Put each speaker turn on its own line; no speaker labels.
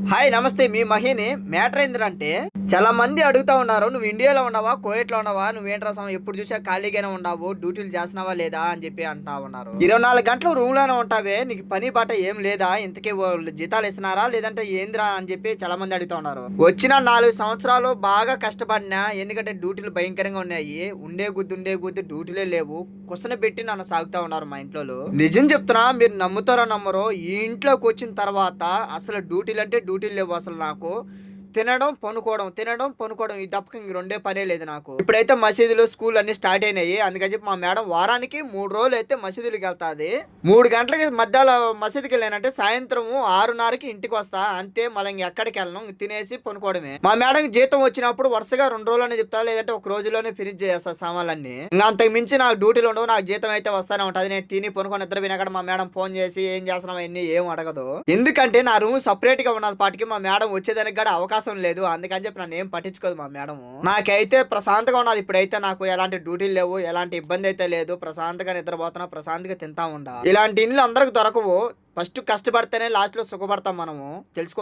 Hi నమస్తే మీ మహిని matter ఏంటంటే చాలా మంది అడుగుతా ఉన్నారు, నువ్వు ఇండియాలో ఉన్నావా కోయట్లో ఉన్నావా, నువ్వేంట్రా ఎప్పుడు చూసా ఖాళీగానే ఉన్నావు, డ్యూటీలు చేస్తున్నావా లేదా అని చెప్పి అంటా ఉన్నారు. 24 గంటలు రూమ్ లోనే ఉంటావే, నీకు పని బాట ఏం లేదా, ఇంతకీ వాళ్ళు జీతాలు ఇస్తున్నారా లేదంటే ఏందిరా అని చెప్పి చాలా మంది అడుగుతా ఉన్నారు. వచ్చిన 4 సంవత్సరాలు బాగా కష్టపడినా, ఎందుకంటే డ్యూటీలు భయంకరంగా ఉన్నాయి, ఉండే గుద్దు డ్యూటీలే లేవు, కుసన పెట్టి నన్ను సాగుతా ఉన్నారు మా ఇంట్లో. నిజం చెప్తున్నా, మీరు నమ్ముతారో నమ్మరో, ఈ ఇంట్లోకి వచ్చిన తర్వాత అసలు డ్యూటీలు అంటే డ్యూటీలు లేవు అసలు నాకు. తినడం పనుకోవడం ఈ తప్పక ఇంక రెండే పనే లేదు నాకు. ఇప్పుడైతే మసీదులు స్కూల్ అన్ని స్టార్ట్ అయినాయి, అందుకని చెప్పి మా మేడం వారానికి 3 రోజులు అయితే మసీదులకి వెళ్తాది. 3 గంటలకి మధ్యాహ్నం మసీదుకి వెళ్ళానంటే సాయంత్రం 6:30కి ఇంటికి వస్తా, అంతే. మళ్ళీ ఇంక ఎక్కడికి వెళ్ళను, ఇంక తినేసి పనుకోవడమే. మా మేడం జీతం వచ్చినప్పుడు వరుసగా 2 రోజులు అని చెప్తా, లేదంటే ఒక రోజులోనే ఫినిష్ చేస్తా సామాన్లన్నీ. ఇంకా అంతకు మించి నాకు డ్యూటీలు ఉండవు, నాకు జీతం అయితే వస్తానే ఉంటది. నేను తిని పనుకొని నిద్ర పోయినాక మా మేడం ఫోన్ చేసి ఏం చేస్తున్నావు అన్ని ఏం అడగదు, ఎందుకంటే నా రూమ్ సపరేట్ గా ఉన్నది పాటికి మా మేడం వచ్చేదానికి కూడా అవకాశం లేదు, అందుకని చెప్పి నన్ను ఏం పట్టించుకోదు మా మేడం. నాకైతే ప్రశాంతంగా ఉన్నది, ఇప్పుడైతే నాకు ఎలాంటి డ్యూటీలు లేవు, ఎలాంటి ఇబ్బంది అయితే లేదు, ప్రశాంతంగా నిద్రపోతున్నా, ప్రశాంతంగా తింటా ఉండా. ఇలాంటి ఇండ్లు అందరికి దొరకవు, ఫస్ట్ కష్టపడితేనే లాస్ట్ లో సుఖపడతాం మనము, తెలుసుకో.